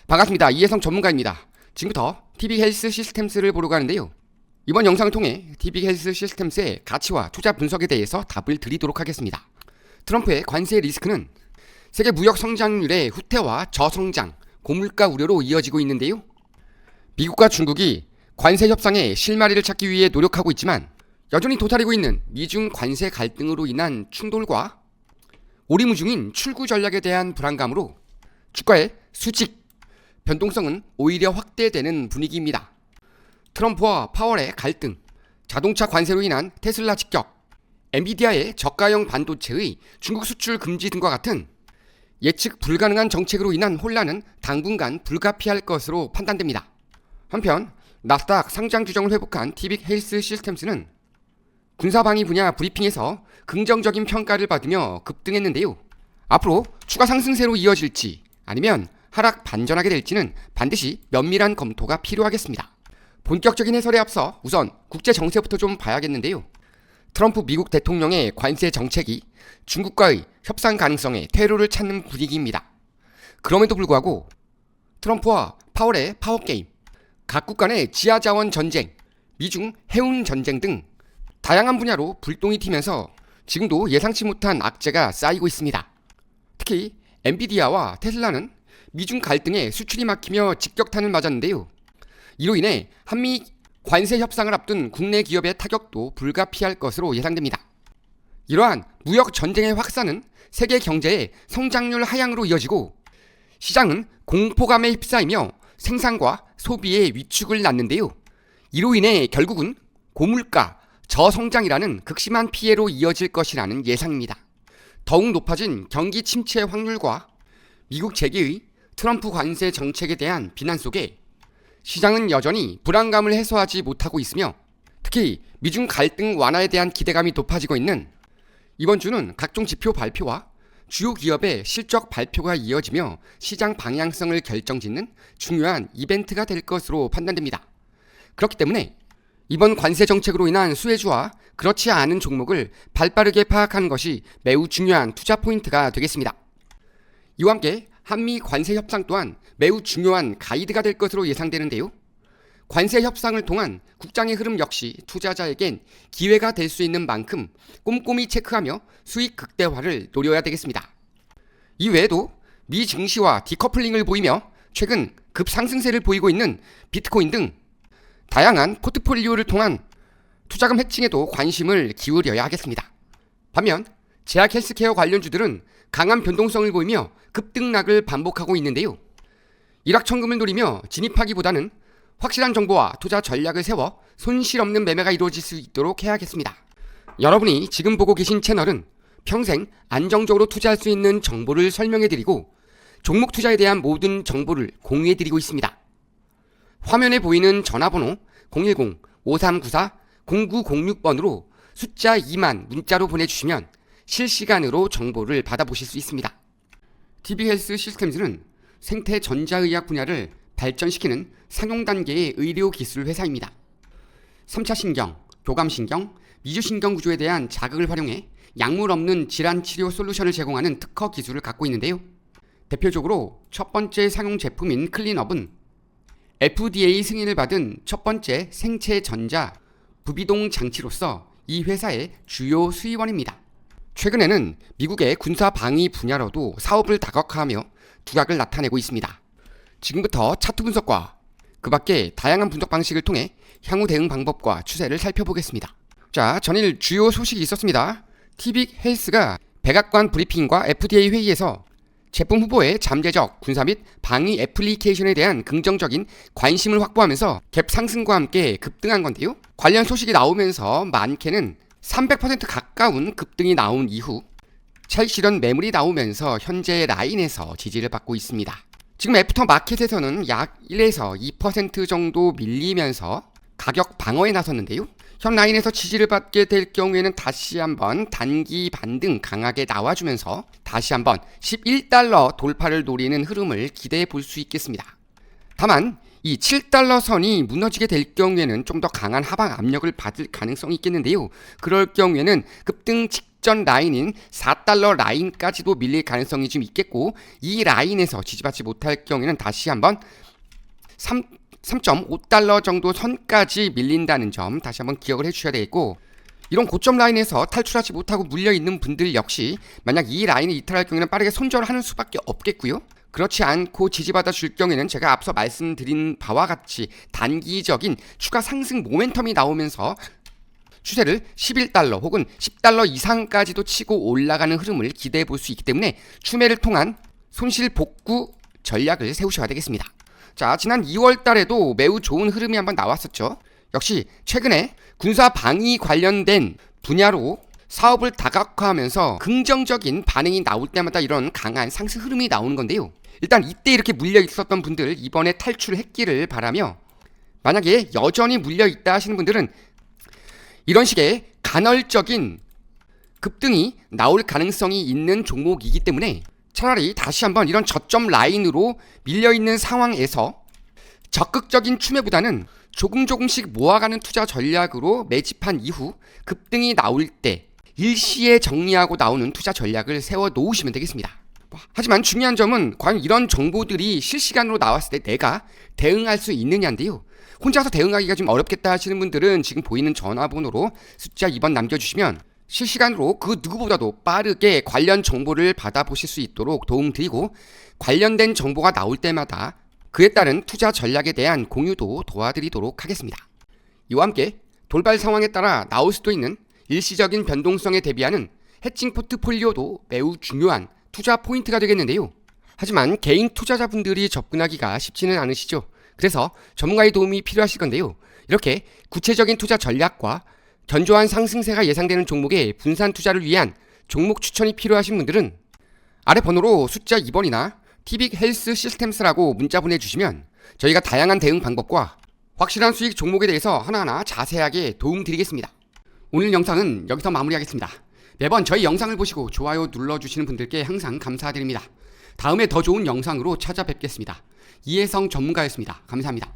반갑습니다. 이혜성 전문가입니다. 지금부터 TB헬스 시스템스를 보러 가는데요. 이번 영상을 통해 TB헬스 시스템스의 가치와 투자 분석에 대해서 답을 드리도록 하겠습니다. 트럼프의 관세 리스크는 세계 무역 성장률의 후퇴와 저성장, 고물가 우려로 이어지고 있는데요. 미국과 중국이 관세 협상의 실마리를 찾기 위해 노력하고 있지만 여전히 도사리고 있는 미중 관세 갈등으로 인한 충돌과 오리무중인 출구 전략에 대한 불안감으로 주가의 수직 변동성은 오히려 확대되는 분위기입니다. 트럼프와 파월의 갈등, 자동차 관세로 인한 테슬라 직격, 엔비디아의 저가형 반도체의 중국 수출 금지 등과 같은 예측 불가능한 정책으로 인한 혼란은 당분간 불가피할 것으로 판단됩니다. 한편 나스닥 상장 규정을 회복한 TB헬스 시스템스는 군사방위 분야 브리핑에서 긍정적인 평가를 받으며 급등했는데요. 앞으로 추가 상승세로 이어질지 아니면 하락 반전하게 될지는 반드시 면밀한 검토가 필요하겠습니다. 본격적인 해설에 앞서 우선 국제 정세부터 좀 봐야겠는데요. 트럼프 미국 대통령의 관세 정책이 중국과의 협상 가능성에 퇴로를 찾는 분위기입니다. 그럼에도 불구하고 트럼프와 파월의 파워게임, 각국 간의 지하자원 전쟁, 미중 해운 전쟁 등 다양한 분야로 불똥이 튀면서 지금도 예상치 못한 악재가 쌓이고 있습니다. 특히 엔비디아와 테슬라는 미중 갈등에 수출이 막히며 직격탄을 맞았는데요. 이로 인해 한미 관세 협상을 앞둔 국내 기업의 타격도 불가피할 것으로 예상됩니다. 이러한 무역 전쟁의 확산은 세계 경제의 성장률 하향으로 이어지고 시장은 공포감에 휩싸이며 생산과 소비의 위축을 낳는데요. 이로 인해 결국은 고물가, 저성장이라는 극심한 피해로 이어질 것이라는 예상입니다. 더욱 높아진 경기 침체 확률과 미국 재계의 트럼프 관세 정책에 대한 비난 속에 시장은 여전히 불안감을 해소하지 못하고 있으며 특히 미중 갈등 완화에 대한 기대감이 높아지고 있는 이번 주는 각종 지표 발표와 주요 기업의 실적 발표가 이어지며 시장 방향성을 결정짓는 중요한 이벤트가 될 것으로 판단됩니다. 그렇기 때문에 이번 관세 정책으로 인한 수혜주와 그렇지 않은 종목을 발빠르게 파악하는 것이 매우 중요한 투자 포인트가 되겠습니다. 이와 함께 한미 관세 협상 또한 매우 중요한 가이드가 될 것으로 예상되는데요. 관세 협상을 통한 국장의 흐름 역시 투자자에겐 기회가 될 수 있는 만큼 꼼꼼히 체크하며 수익 극대화를 노려야 되겠습니다. 이 외에도 미 증시와 디커플링을 보이며 최근 급상승세를 보이고 있는 비트코인 등 다양한 포트폴리오를 통한 투자금 해칭에도 관심을 기울여야 하겠습니다. 반면 제약 헬스케어 관련주들은 강한 변동성을 보이며 급등락을 반복하고 있는데요. 일확천금을 노리며 진입하기보다는 확실한 정보와 투자 전략을 세워 손실 없는 매매가 이루어질 수 있도록 해야겠습니다. 여러분이 지금 보고 계신 채널은 평생 안정적으로 투자할 수 있는 정보를 설명해드리고 종목 투자에 대한 모든 정보를 공유해드리고 있습니다. 화면에 보이는 전화번호 010-5394-0906번으로 숫자 2만 문자로 보내주시면 실시간으로 정보를 받아보실 수 있습니다. TB헬스 시스템즈는 생태 전자의학 분야를 발전시키는 상용 단계의 의료 기술 회사입니다. 3차 신경, 교감신경, 미주신경 구조에 대한 자극을 활용해 약물 없는 질환 치료 솔루션을 제공하는 특허 기술을 갖고 있는데요. 대표적으로 첫 번째 상용 제품인 클린업은 FDA 승인을 받은 첫 번째 생체 전자 부비동 장치로서 이 회사의 주요 수입원입니다. 최근에는 미국의 군사 방위 분야로도 사업을 다각화하며 두각을 나타내고 있습니다. 지금부터 차트 분석과 그 밖에 다양한 분석 방식을 통해 향후 대응 방법과 추세를 살펴보겠습니다. 자, 전일 주요 소식이 있었습니다. TB헬스가 백악관 브리핑과 FDA 회의에서 제품 후보의 잠재적 군사 및 방위 애플리케이션에 대한 긍정적인 관심을 확보하면서 갭 상승과 함께 급등한 건데요. 관련 소식이 나오면서 많게는 300% 가까운 급등이 나온 이후 차익 실현 매물이 나오면서 현재 라인에서 지지를 받고 있습니다. 지금 애프터 마켓에서는 약 1에서 2% 정도 밀리면서 가격 방어에 나섰는데요. 현 라인에서 지지를 받게 될 경우에는 다시 한번 단기 반등 강하게 나와주면서 다시 한번 11달러 돌파를 노리는 흐름을 기대해 볼 수 있겠습니다. 다만 이 7달러 선이 무너지게 될 경우에는 좀 더 강한 하방 압력을 받을 가능성이 있겠는데요. 그럴 경우에는 급등 직전 급전 라인인 4달러 라인까지도 밀릴 가능성이 좀 있겠고, 이 라인에서 지지받지 못할 경우에는 다시 한번 3.5달러 정도 선까지 밀린다는 점 다시 한번 기억을 해주셔야 되겠고, 이런 고점 라인에서 탈출하지 못하고 물려있는 분들 역시 만약 이 라인을 이탈할 경우에는 빠르게 손절하는 수밖에 없겠고요. 그렇지 않고 지지받아 줄 경우에는 제가 앞서 말씀드린 바와 같이 단기적인 추가 상승 모멘텀이 나오면서 추세를 11달러 혹은 10달러 이상까지도 치고 올라가는 흐름을 기대해 볼 수 있기 때문에 추매를 통한 손실 복구 전략을 세우셔야 되겠습니다. 자, 지난 2월 달에도 매우 좋은 흐름이 한번 나왔었죠. 역시 최근에 군사 방위 관련된 분야로 사업을 다각화하면서 긍정적인 반응이 나올 때마다 이런 강한 상승 흐름이 나오는 건데요. 일단 이때 이렇게 물려 있었던 분들 이번에 탈출했기를 바라며, 만약에 여전히 물려 있다 하시는 분들은 이런 식의 간헐적인 급등이 나올 가능성이 있는 종목이기 때문에 차라리 다시 한번 이런 저점 라인으로 밀려있는 상황에서 적극적인 추매보다는 조금씩 모아가는 투자 전략으로 매집한 이후 급등이 나올 때 일시에 정리하고 나오는 투자 전략을 세워 놓으시면 되겠습니다. 하지만 중요한 점은 과연 이런 정보들이 실시간으로 나왔을 때 내가 대응할 수 있느냐인데요. 혼자서 대응하기가 좀 어렵겠다 하시는 분들은 지금 보이는 전화번호로 숫자 2번 남겨주시면 실시간으로 그 누구보다도 빠르게 관련 정보를 받아보실 수 있도록 도움드리고, 관련된 정보가 나올 때마다 그에 따른 투자 전략에 대한 공유도 도와드리도록 하겠습니다. 이와 함께 돌발 상황에 따라 나올 수도 있는 일시적인 변동성에 대비하는 해칭 포트폴리오도 매우 중요한 투자 포인트가 되겠는데요. 하지만 개인 투자자분들이 접근하기가 쉽지는 않으시죠. 그래서 전문가의 도움이 필요하실 건데요. 이렇게 구체적인 투자 전략과 견조한 상승세가 예상되는 종목의 분산 투자를 위한 종목 추천이 필요하신 분들은 아래 번호로 숫자 2번이나 티빅 헬스 시스템스라고 문자 보내주시면 저희가 다양한 대응 방법과 확실한 수익 종목에 대해서 하나하나 자세하게 도움드리겠습니다. 오늘 영상은 여기서 마무리하겠습니다. 매번 저희 영상을 보시고 좋아요 눌러주시는 분들께 항상 감사드립니다. 다음에 더 좋은 영상으로 찾아뵙겠습니다. 이혜성 전문가였습니다. 감사합니다.